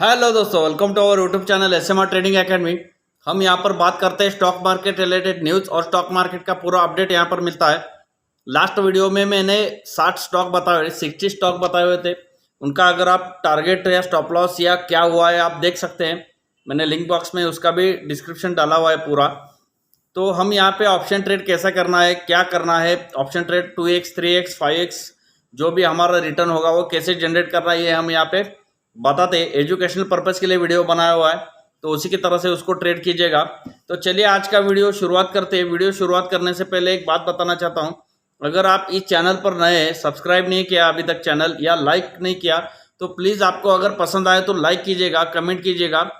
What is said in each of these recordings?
Hello दोस्तों, welcome to our YouTube channel SMR trading academy. हम यहां पर बात करते हैं स्टॉक मार्केट रिलेटेड न्यूज़ और स्टॉक मार्केट का पूरा अपडेट यहां पर मिलता है। लास्ट वीडियो में मैंने 60 स्टॉक बताए हुए 60 स्टॉक बताए हुए थे। उनका अगर आप टारगेट या स्टॉप लॉस या क्या हुआ है आप देख सकते हैं। मैंने लिंक बॉक्स में उसका भी डिस्क्रिप्शन डाला हुआ है पूरा। तो हम यहाँ पे ऑप्शन ट्रेड कैसा करना है, क्या करना है, option trade 2x 3x 5x जो भी हमारा रिटर्न होगा वो कैसे जनरेट करना है, ये हम यहाँ पे बताते हैं। एजुकेशनल पर्पज़ के लिए वीडियो बनाया हुआ है, तो उसी की तरह से उसको ट्रेड कीजिएगा। तो चलिए आज का वीडियो शुरुआत करते हैं। वीडियो शुरुआत करने से पहले एक बात बताना चाहता हूँ, अगर आप इस चैनल पर नए हैं, सब्सक्राइब नहीं किया अभी तक चैनल या लाइक नहीं किया, तो प्लीज़ आपको अगर पसंद आए तो लाइक कीजिएगा, कमेंट कीजिएगा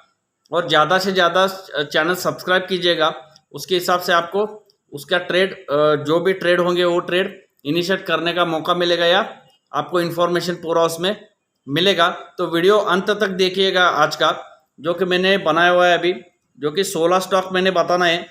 और ज़्यादा से ज़्यादा चैनल सब्सक्राइब कीजिएगा। उसके हिसाब से आपको उसका ट्रेड जो भी ट्रेड होंगे वो ट्रेड इनिशिएट करने का मौका मिलेगा या आपको इन्फॉर्मेशन पूरा उसमें मिलेगा। तो वीडियो अंत तक देखिएगा आज का, जो कि मैंने बनाया हुआ है अभी, जो कि 16 स्टॉक मैंने बताना है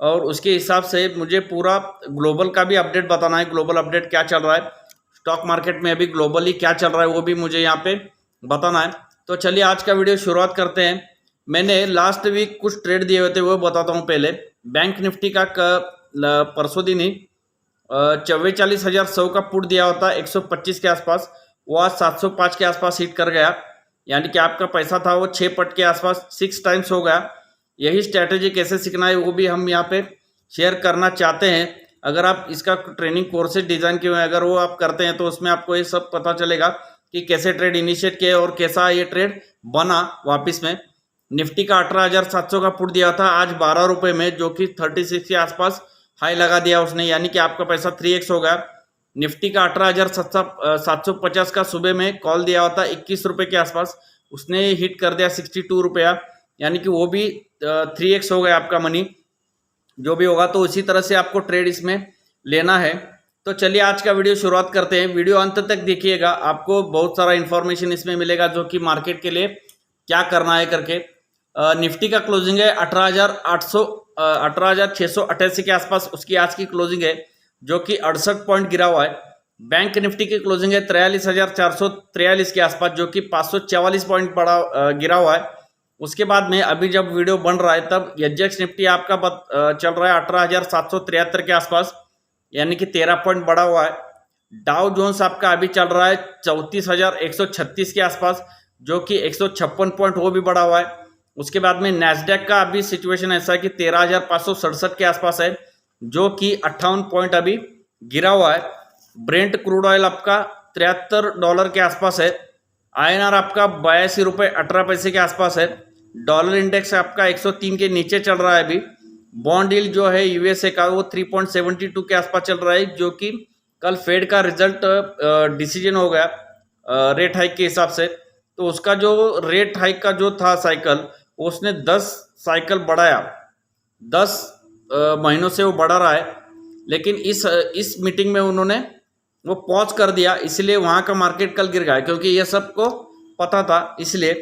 और उसके हिसाब से मुझे पूरा ग्लोबल का भी अपडेट बताना है। ग्लोबल अपडेट क्या चल रहा है स्टॉक मार्केट में, अभी ग्लोबली क्या चल रहा है वो भी मुझे यहाँ पे बताना है। तो चलिए आज का वीडियो शुरुआत करते हैं। मैंने लास्ट वीक कुछ ट्रेड दिए हुए थे वो बताता हूँ। पहले बैंक निफ्टी का परसों दिन ही 44,100 का पुट दिया होता 125 के आसपास, वो आज 705 के आसपास हिट कर गया। यानी कि आपका पैसा था वो 6 पट के आसपास 6 टाइम्स हो गया। यही स्ट्रैटेजी कैसे सीखना है वो भी हम यहाँ पे शेयर करना चाहते हैं। अगर आप इसका ट्रेनिंग कोर्सेज डिज़ाइन किए हुए हैं, अगर वो आप करते हैं तो उसमें आपको ये सब पता चलेगा कि कैसे ट्रेड इनिशिएट किए और कैसा ये ट्रेड बना वापस में। निफ्टी का 18,700 का पुट दिया था आज 12 रुपये में, जो कि 36 के आसपास हाई लगा दिया उसने, यानी कि आपका पैसा 3x हो गया। निफ्टी का 18,750 का सुबह में कॉल दिया होता 21 रुपये के आसपास, उसने हिट कर दिया 62 रुपया, यानी कि वो भी 3x हो गया आपका मनी जो भी होगा। तो उसी तरह से आपको ट्रेड इसमें लेना है। तो चलिए आज का वीडियो शुरुआत करते हैं। वीडियो अंत तक देखिएगा, आपको बहुत सारा इन्फॉर्मेशन इसमें मिलेगा जो कि मार्केट के लिए क्या करना है करके। निफ्टी का क्लोजिंग है 18,688 के आसपास, उसकी आज की क्लोजिंग है जो कि 68 पॉइंट गिरा हुआ है। बैंक निफ्टी की क्लोजिंग है 43,443 के आसपास, जो कि 544 पॉइंट बड़ा गिरा हुआ है। उसके बाद में अभी जब वीडियो बन रहा है तब एसजेएक्स निफ्टी आपका चल रहा है 18,773 के आसपास, यानी कि 13 पॉइंट बढ़ा हुआ है। डाउ जोन्स आपका अभी चल रहा है 34,136 के आसपास, जो कि 156 पॉइंट वो भी बढ़ा हुआ है। उसके बाद में नैस्डैक का अभी सिचुएशन ऐसा है कि 13,567 के आसपास है, जो कि 58 पॉइंट अभी गिरा हुआ है। ब्रेंट क्रूड ऑयल आपका $73 के आसपास है। आईएनआर आपका 82 रुपये 18 पैसे के आसपास है। डॉलर इंडेक्स आपका 103 के नीचे चल रहा है अभी। बॉन्ड यील्ड जो है यूएसए का वो 3.72 के आसपास चल रहा है, जो कि कल फेड का रिजल्ट डिसीजन हो गया रेट हाइक के हिसाब से। तो उसका जो रेट हाइक का जो था साइकिल, उसने 10 साइकिल बढ़ाया, 10 महीनों से वो बढ़ा रहा है। लेकिन इस मीटिंग में उन्होंने वो पॉज कर दिया, इसलिए वहाँ का मार्केट कल गिर गया, क्योंकि ये सबको पता था इसलिए।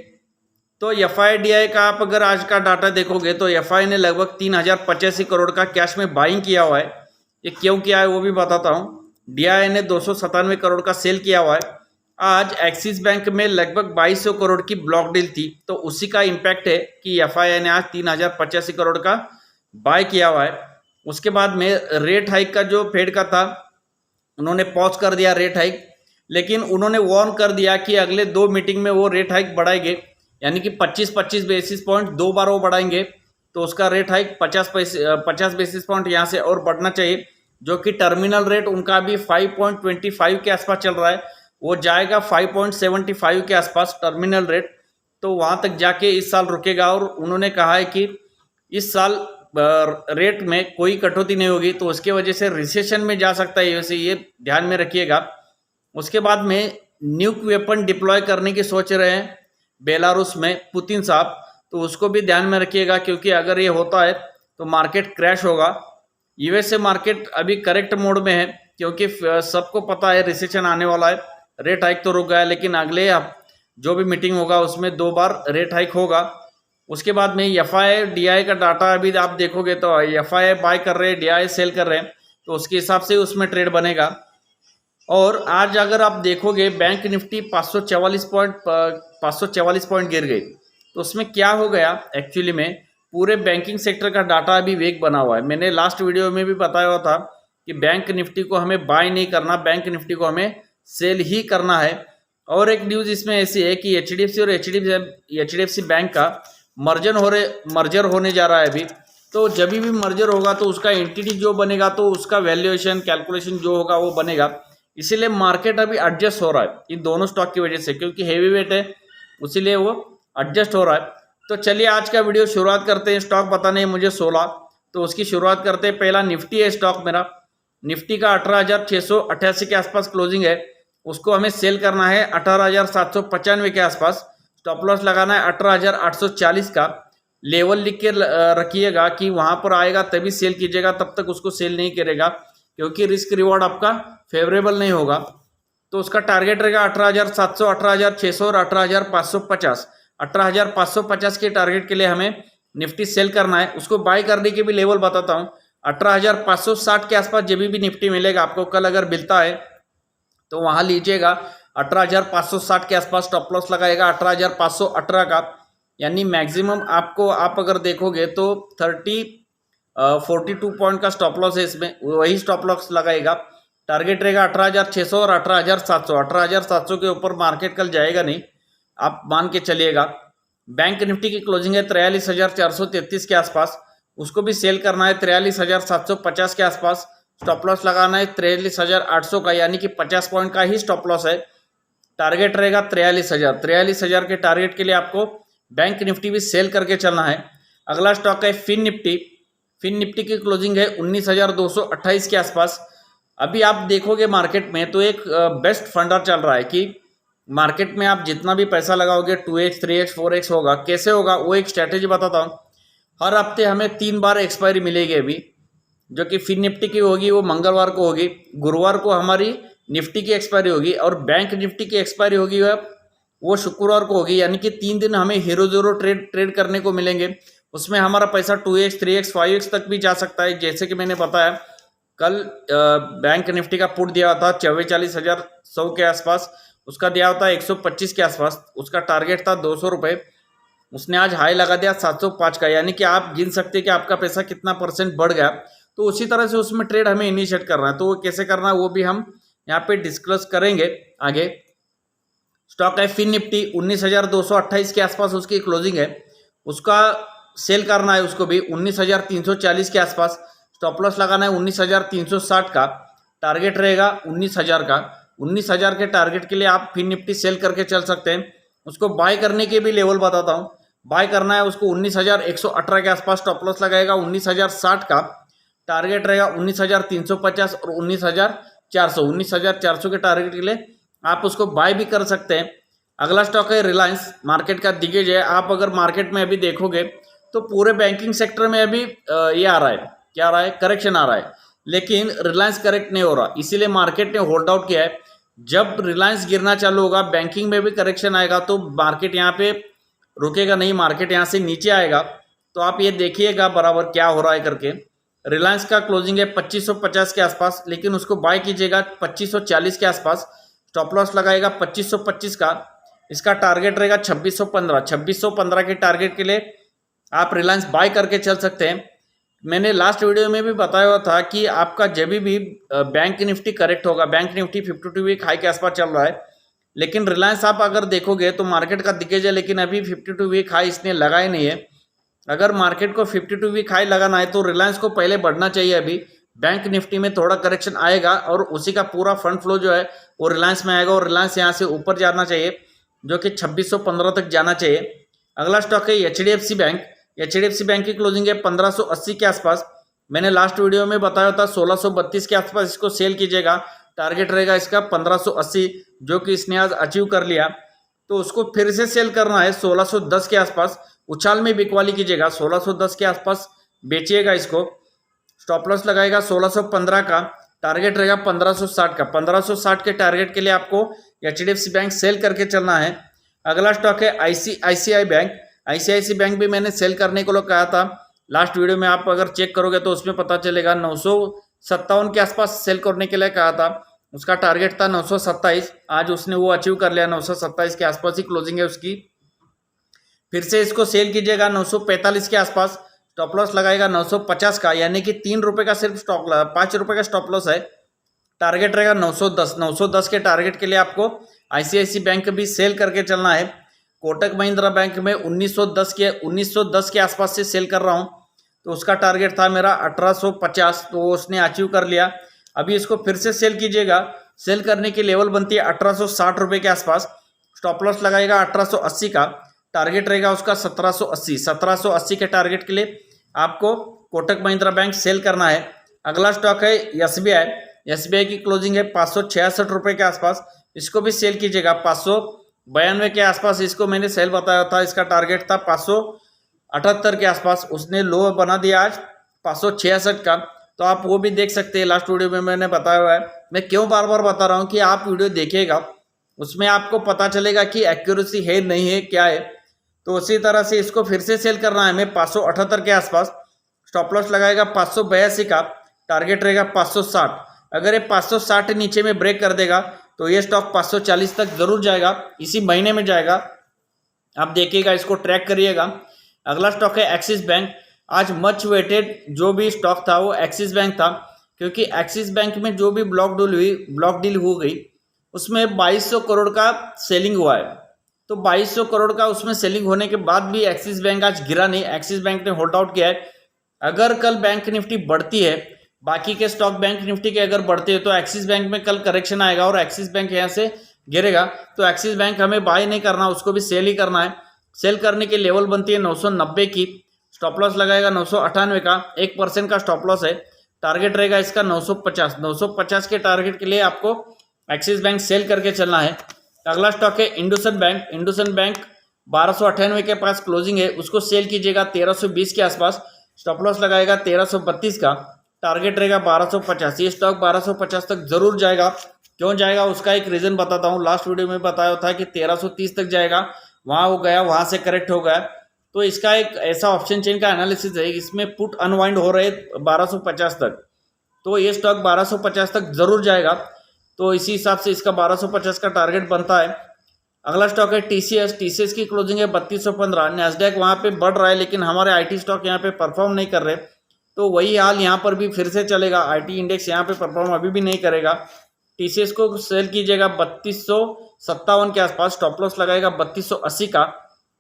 तो एफआईडीआई का आप अगर आज का डाटा देखोगे तो एफआई ने लगभग 3,085 करोड़ का कैश में बाइंग किया हुआ है। ये क्यों किया है वो भी बताता हूँ। डीआई ने 297 करोड़ का सेल किया हुआ है। आज एक्सिस बैंक में लगभग 2200 करोड़ की ब्लॉक डील थी, तो उसी का इम्पैक्ट है कि एफआईआई ने आज 3,085 करोड़ का बाय किया हुआ है। उसके बाद में रेट हाइक का जो फेड का था, उन्होंने पॉज कर दिया रेट हाइक, लेकिन उन्होंने वार्न कर दिया कि अगले 2 मीटिंग में वो रेट हाइक बढ़ाएंगे, यानी कि 25-25 बेसिस पॉइंट 2 बार वो बढ़ाएंगे। तो उसका रेट हाइक 50 बेसिस पॉइंट यहाँ से और बढ़ना चाहिए, जो कि टर्मिनल रेट उनका भी 5.25 के आसपास चल रहा है, वो जाएगा 5.75 के आसपास टर्मिनल रेट। तो वहाँ तक जाके इस साल रुकेगा और उन्होंने कहा है कि इस साल रेट में कोई कटौती नहीं होगी, तो उसके वजह से रिसेशन में जा सकता है, वैसे ये ध्यान में रखिएगा। उसके बाद में न्यूक वेपन डिप्लॉय करने की सोच रहे हैं बेलारूस में पुतिन साहब, तो उसको भी ध्यान में रखिएगा, क्योंकि अगर ये होता है तो मार्केट क्रैश होगा। यूएसए मार्केट अभी करेक्ट मोड में है, क्योंकि सबको पता है रिसेशन आने वाला है। रेट हाइक तो रुक गया, लेकिन अगले जो भी मीटिंग होगा उसमें 2 बार रेट हाइक होगा। उसके बाद में एफआई डीआई का डाटा अभी आप देखोगे तो एफआई बाय कर रहे हैं, डीआई सेल कर रहे हैं, तो उसके हिसाब से उसमें ट्रेड बनेगा। और आज अगर आप देखोगे बैंक निफ्टी 544 पॉइंट 544 पॉइंट गिर गई। तो उसमें क्या हो गया एक्चुअली में, पूरे बैंकिंग सेक्टर का डाटा अभी वीक बना हुआ है। मैंने लास्ट वीडियो में भी बताया हुआ था कि बैंक निफ्टी को हमें बाय नहीं करना, बैंक निफ्टी को हमें सेल ही करना है। और एक न्यूज़ इसमें ऐसी है कि एचडीएफसी और एचडीएफसी बैंक का मर्जर होने जा रहा है अभी। तो जब भी मर्जर होगा तो उसका एंटिटी जो बनेगा तो उसका वैल्यूएशन कैलकुलेशन जो होगा वो बनेगा। इसीलिए मार्केट अभी एडजस्ट हो रहा है इन दोनों स्टॉक की वजह से, क्योंकि हेवी वेट है उसीलिए वो एडजस्ट हो रहा है। तो चलिए आज का वीडियो शुरुआत करते हैं। स्टॉक बताने हैं मुझे 16, तो उसकी शुरुआत करते हैं। पहला निफ्टी है स्टॉक मेरा, निफ्टी का 18,688 के आसपास क्लोजिंग है। उसको हमें सेल करना है 18,795 के आसपास। स्टॉप लॉस लगाना है 18,840 का। लेवल लिख के रखिएगा कि वहां पर आएगा तभी सेल कीजिएगा, तब तक उसको सेल नहीं करेगा क्योंकि रिस्क रिवॉर्ड आपका फेवरेबल नहीं होगा। तो उसका टारगेट रहेगा 18,700, 18,600 और 18,550। 18,550 के टारगेट के लिए हमें निफ्टी सेल करना है। उसको बाय करने के भी लेवल बताता हूँ। 18,560 के आसपास जब भी निफ्टी मिलेगा आपको, कल अगर मिलता है तो वहां लीजिएगा 18,560 के आसपास स्टॉप लॉस लगाएगा 18,518 का। यानी मैक्सिमम आपको, आप अगर देखोगे तो 42 पॉइंट का स्टॉप लॉस है इसमें, वही स्टॉप लॉस लगाएगा। टारगेट रहेगा 18,600 और 18,700। 18,700 के ऊपर मार्केट कल जाएगा नहीं, आप मान के चलिएगा। बैंक निफ्टी की क्लोजिंग है 43,433 के आसपास। उसको भी सेल करना है 43,750 के आसपास। स्टॉप लॉस लगाना है 43,800 का, यानी कि 50 पॉइंट का ही स्टॉप लॉस है। टारगेट रहेगा 43,000। 43,000 के टारगेट के लिए आपको बैंक निफ्टी भी सेल करके चलना है। अगला स्टॉक है फिन निफ्टी। फिन निफ्टी की क्लोजिंग है 19,228 के आसपास। अभी आप देखोगे मार्केट में तो एक बेस्ट फंडर चल रहा है कि मार्केट में आप जितना भी पैसा लगाओगे 2x 3x 4x होगा। कैसे होगा वो एक स्ट्रैटेजी बताता हूँ। हर हफ्ते हमें 3 बार एक्सपायरी मिलेगी अभी, जो कि फिन निफ्टी की होगी वो मंगलवार को होगी, गुरुवार को हमारी निफ्टी की एक्सपायरी होगी और बैंक निफ्टी की एक्सपायरी होगी वो शुक्रवार को होगी। यानी कि 3 दिन हमें हीरो जीरो ट्रेड करने को मिलेंगे। उसमें हमारा पैसा 2x 3x 5x तक भी जा सकता है। जैसे कि मैंने बताया कल बैंक निफ्टी का पुट दिया था 44,100 के आसपास, उसका दिया होता 125 के आसपास। उसका टारगेट था 200 रुपये, उसने आज हाई लगा दिया 705 का। यानी कि आप गिन सकते हैं कि आपका पैसा कितना % बढ़ गया। तो उसी तरह से उसमें ट्रेड हमें इनिशिएट करना है। तो वो कैसे करना है वो भी हम यहाँ पे डिस्कस करेंगे आगे। स्टॉक है फिन निफ्टी 19,228 के आसपास उसकी क्लोजिंग है। उसका सेल करना है, उसको भी 19,340 के आसपास। स्टॉप लॉस लगाना है 19,360 का। टारगेट रहेगा 19,000 का। 19,000 के टारगेट के लिए आप फिन निफ्टी सेल करके चल सकते हैं। उसको बाय करने के भी लेवल बताता हूँ। बाय करना है उसको 19,118 के आसपास। स्टॉप लॉस लगाएगा 19,060 का। टारगेट रहेगा 19,350 और 19,400। 19,400 के टारगेट के लिए आप उसको बाय भी कर सकते हैं। अगला स्टॉक है रिलायंस। मार्केट का दिग्गज है। आप अगर मार्केट में अभी देखोगे तो पूरे बैंकिंग सेक्टर में अभी ये आ रहा है, क्या आ रहा है, करेक्शन आ रहा है, लेकिन रिलायंस करेक्ट नहीं हो रहा। इसीलिए मार्केट ने होल्ड आउट किया है। जब रिलायंस गिरना चालू होगा, बैंकिंग में भी करेक्शन आएगा, तो मार्केट यहाँ पे रुकेगा नहीं, मार्केट यहाँ से नीचे आएगा। तो आप ये देखिएगा बराबर क्या हो रहा है करके। रिलायंस का क्लोजिंग है 2550 के आसपास, लेकिन उसको बाय कीजिएगा 2540 के आसपास। स्टॉप लॉस लगाएगा 2525 का। इसका टारगेट रहेगा 2615। 2615 के टारगेट के लिए आप रिलायंस बाय करके चल सकते हैं। मैंने लास्ट वीडियो में भी बताया हुआ था कि आपका जब भी बैंक निफ्टी करेक्ट होगा, बैंक निफ्टी 52 वीक हाई के आसपास चल रहा है, लेकिन रिलायंस आप अगर देखोगे तो मार्केट का दिग्गज है, लेकिन अभी 52 वीक हाई इसने लगाए नहीं है। अगर मार्केट को 52 वीक हाई लगाना है तो रिलायंस को पहले बढ़ना चाहिए। अभी बैंक निफ्टी में थोड़ा करेक्शन आएगा और उसी का पूरा फंड फ्लो जो है वो रिलायंस में आएगा और रिलायंस यहाँ से ऊपर जाना चाहिए, जो कि 2615 तक जाना चाहिए। अगला स्टॉक है एचडीएफसी बैंक। एचडीएफसी बैंक की क्लोजिंग है 1580 के आसपास। मैंने लास्ट वीडियो में बताया था 1632 के आसपास इसको सेल कीजिएगा। टारगेट रहेगा इसका 1580, जो कि इसने आज अचीव कर लिया। तो उसको फिर से सेल करना है 1610 के आसपास। उछाल में बिकवाली कीजिएगा, 1610 के आसपास बेचिएगा इसको। स्टॉप लॉस लगाएगा 1615 का। टारगेट रहेगा 1560 का। 1560 के टारगेट के लिए आपको एचडीएफसी बैंक सेल करके चलना है। अगला स्टॉक है आईसीआईसीआई बैंक। आईसीआईसी बैंक भी मैंने सेल करने को लोग कहा था लास्ट वीडियो में। आप अगर चेक करोगे तो उसमें पता चलेगा 957 के आसपास सेल करने के लिए कहा था। उसका टारगेट था 927, आज उसने वो अचीव कर लिया, 927 के आसपास ही क्लोजिंग है उसकी। फिर से इसको सेल कीजिएगा 945 के आसपास, स्टॉप लॉस लगाएगा 950 का, यानी कि 3 रुपये का सिर्फ 5 रुपये का स्टॉप लॉस है। टारगेट रहेगा 910, 910 के टारगेट के लिए आपको आईसीआईसी बैंक भी सेल करके चलना है। कोटक महिंद्रा बैंक में 1910 के आसपास से सेल कर रहा हूँ, तो उसका टारगेट था मेरा 1850, तो वो उसने अचीव कर लिया। अभी इसको फिर से सेल कीजिएगा, सेल करने की लेवल बनती है 1860 रुपये के आसपास, स्टॉप लॉस लगाएगा 1880 का, टारगेट रहेगा उसका 1780। 1780 के टारगेट के लिए आपको कोटक महिंद्रा बैंक सेल करना है। अगला स्टॉक है एसबीआई। एसबीआई की क्लोजिंग है 566 रुपये के आसपास, इसको भी सेल कीजिएगा 592 के आसपास। इसको मैंने सेल बताया था, इसका टारगेट था 578 के आसपास, उसने लो बना दिया आज 566 का, तो आप वो भी देख सकते हैं। लास्ट वीडियो में मैंने बताया हुआ है। मैं क्यों बार बार बता रहा हूँ कि आप वीडियो देखिएगा, उसमें आपको पता चलेगा कि एक्यूरेसी है नहीं है क्या है। तो उसी तरह से इसको फिर से सेल करना है हमें 578 के आसपास, स्टॉप लॉस लगाएगा 582 का, टारगेट रहेगा 560। अगर ये 560 नीचे में ब्रेक कर देगा तो ये स्टॉक 540 तक जरूर जाएगा, इसी महीने में जाएगा, आप देखिएगा, इसको ट्रैक करिएगा। अगला स्टॉक है एक्सिस बैंक। आज मच वेटेड जो भी स्टॉक था वो एक्सिस बैंक था, क्योंकि एक्सिस बैंक में जो भी ब्लॉक डील हो गई उसमें 2200 करोड़ का सेलिंग हुआ है। तो 2200 करोड़ का उसमें सेलिंग होने के बाद भी एक्सिस बैंक आज गिरा नहीं, एक्सिस बैंक ने होल्ड आउट किया है। अगर कल बैंक निफ्टी बढ़ती है, बाकी के स्टॉक बैंक निफ्टी के अगर बढ़ते हैं, तो एक्सिस बैंक में कल करेक्शन आएगा और एक्सिस बैंक यहाँ से गिरेगा। तो एक्सिस बैंक हमें बाय नहीं करना, उसको भी सेल ही करना है। सेल करने की लेवल बनती है 990 की, स्टॉप लॉस लगाएगा 998 का, 1% का स्टॉप लॉस है। टारगेट रहेगा इसका 950। 950 के टारगेट के लिए आपको एक्सिस बैंक सेल करके चलना है। अगला स्टॉक है इंडोसन बैंक। इंडोसन बैंक 1298 के पास क्लोजिंग है, उसको सेल कीजिएगा 1320 के आसपास, स्टॉप लॉस लगाएगा 1332 का, टारगेट रहेगा 1250। ये स्टॉक 1250 तक जरूर जाएगा। क्यों जाएगा उसका एक रीजन बताता हूँ। लास्ट वीडियो में बताया था कि 1330 तक जाएगा, वहाँ हो गया, वहाँ से करेक्ट हो गया। तो इसका एक ऐसा ऑप्शन चेन का एनालिसिस है, इसमें पुट अनवाइंड हो रहे 1250 तक, तो ये स्टॉक 1250 तक जरूर जाएगा। तो इसी हिसाब से इसका 1250 का टारगेट बनता है। अगला स्टॉक है टीसीएस। टीसीएस की क्लोजिंग है 3215। नैस्डैक वहाँ पे बढ़ रहा है, लेकिन हमारे आईटी स्टॉक यहाँ पे परफॉर्म नहीं कर रहे, तो वही हाल यहाँ पर भी फिर से चलेगा। आईटी इंडेक्स यहाँ पे परफॉर्म अभी भी नहीं करेगा। टीसीएस को सेल कीजिएगा 3257 के आसपास, स्टॉप लॉस लगाएगा 3280 का,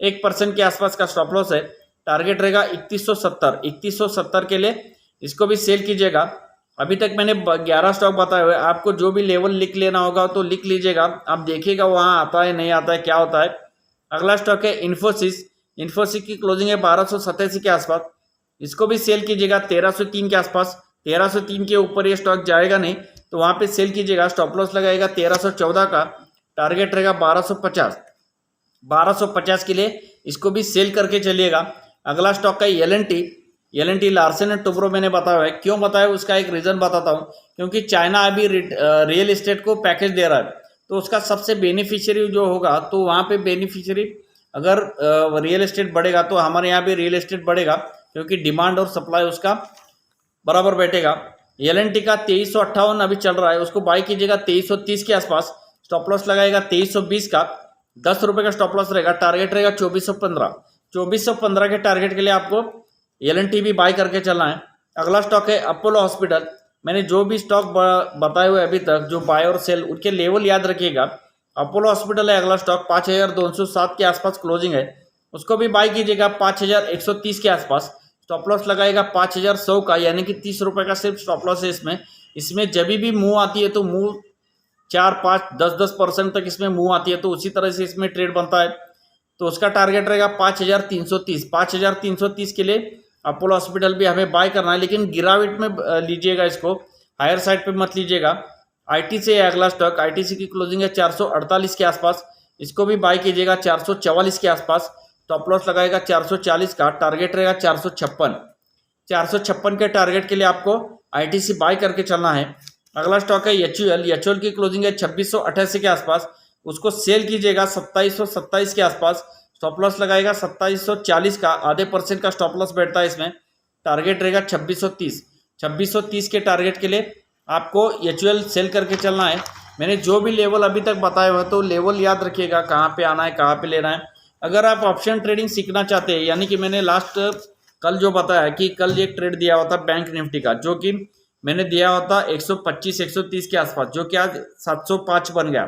1% के आसपास का स्टॉप लॉस है। टारगेट रहेगा 3170। 3170 के लिए इसको भी सेल कीजिएगा। अभी तक मैंने 11 स्टॉक बताए हुए, आपको जो भी लेवल लिख लेना होगा तो लिख लीजिएगा, आप देखिएगा वहाँ आता है नहीं आता है क्या होता है। अगला स्टॉक है इन्फोसिस। इन्फोसिस की क्लोजिंग है 1287 के आसपास, इसको भी सेल कीजिएगा 1303 के आसपास। 1303 के ऊपर ये स्टॉक जाएगा नहीं, तो वहाँ पे सेल कीजिएगा, स्टॉप लॉस लगाएगा 1314 का, टारगेट रहेगा 1250। 1250 के लिए इसको भी सेल करके चलिएगा। अगला स्टॉक है L N T Larsen and Toubro. मैंने बताया है, क्यों बताया उसका एक रीज़न बताता हूँ। क्योंकि चाइना अभी रियल एस्टेट को पैकेज दे रहा है, तो उसका सबसे बेनिफिशियरी जो होगा, तो वहाँ पे बेनिफिशियरी अगर रियल एस्टेट बढ़ेगा तो हमारे यहाँ भी रियल एस्टेट बढ़ेगा, क्योंकि डिमांड और सप्लाई उसका बराबर बैठेगा। एल.एन.टी का 2358 अभी चल रहा है, उसको बाई कीजिएगा 2330 के आसपास, स्टॉप लॉस लगाएगा 2320 का, 10 रुपये का स्टॉप लॉस रहेगा, टारगेट रहेगा 2415। 2415 के टारगेट के लिए आपको एल.एन.टी भी बाई करके चलना है। अगला स्टॉक है अपोलो हॉस्पिटल। मैंने जो भी स्टॉक बताए हुए अभी तक, जो बाय और सेल, उनके लेवल याद रखिएगा। अपोलो हॉस्पिटल है अगला स्टॉक, 5207 के आसपास क्लोजिंग है, उसको भी बाई कीजिएगा 5130 के आसपास, स्टॉप लॉस लगाएगा 5100 का, यानी कि 30 रुपये का सिर्फ स्टॉप लॉस है इसमें जब भी मूव आती है तो मूव 4, 5, 10% तक इसमें मूव आती है, तो उसी तरह से इसमें ट्रेड बनता है। तो उसका टारगेट रहेगा 5330। 5330 के लिए अपोलो हॉस्पिटल भी हमें बाय करना है, लेकिन गिरावट में लीजिएगा, इसको हायर साइड पे मत लीजिएगा। आईटीसी है अगला स्टॉक। आईटीसी की क्लोजिंग है 448 के आसपास, इसको भी बाय कीजिएगा 444 के आसपास, स्टॉप लॉस लगाएगा 440 का, टारगेट रहेगा 456। 456 के टारगेट के लिए आपको आईटीसी बाय करके चलना है। अगला स्टॉक है एचयूएल। एचयूएल की क्लोजिंग है 2688 के आसपास, उसको सेल कीजिएगा 2727 के आसपास, स्टॉप लॉस लगाएगा 2740 का, आधे % का स्टॉप लॉस बैठता है इसमें, टारगेट रहेगा 2630। 2630 के टारगेट के लिए आपको HUL सेल करके चलना है। मैंने जो भी लेवल अभी तक बताया हुआ तो लेवल याद रखिएगा, कहाँ पे आना है, कहाँ पे लेना है। अगर आप ऑप्शन ट्रेडिंग सीखना चाहते हैं, यानी कि मैंने लास्ट कल जो बताया कि कल एक ट्रेड दिया हुआ था बैंक निफ्टी का, जो कि मैंने दिया हुआ था 125 130 के आसपास, जो कि आज 705 बन गया।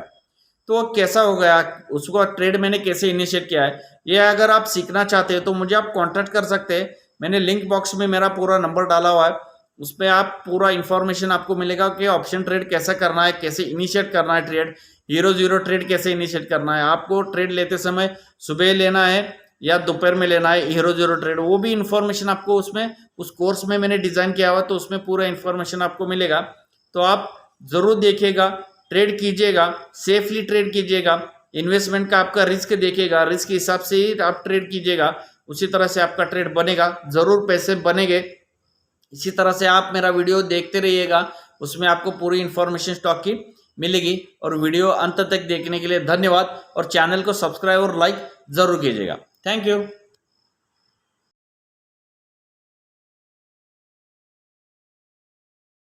तो वो कैसा हो गया, उसको ट्रेड मैंने कैसे इनिशिएट किया है, ये अगर आप सीखना चाहते हैं तो मुझे आप कांटेक्ट कर सकते हैं। मैंने लिंक बॉक्स में मेरा पूरा नंबर डाला हुआ है, उस पर आप पूरा इन्फॉर्मेशन आपको मिलेगा कि ऑप्शन ट्रेड कैसे करना है, कैसे इनिशिएट करना है ट्रेड, हीरो जीरो ट्रेड कैसे इनिशिएट करना है, आपको ट्रेड लेते समय सुबह लेना है या दोपहर में लेना है हीरो जीरो ट्रेड, वो भी इन्फॉर्मेशन आपको उसमें उस कोर्स में मैंने डिजाइन किया हुआ, तो उसमें पूरा इन्फॉर्मेशन आपको मिलेगा। तो आप जरूर देखिएगा, ट्रेड कीजिएगा, सेफली ट्रेड कीजिएगा, इन्वेस्टमेंट का आपका रिस्क देखिएगा, रिस्क के हिसाब से ही आप ट्रेड कीजिएगा, उसी तरह से आपका ट्रेड बनेगा, जरूर पैसे बनेंगे। इसी तरह से आप मेरा वीडियो देखते रहिएगा, उसमें आपको पूरी इन्फॉर्मेशन स्टॉक की मिलेगी। और वीडियो अंत तक देखने के लिए धन्यवाद, और चैनल को सब्सक्राइब और लाइक जरूर कीजिएगा। Thank you.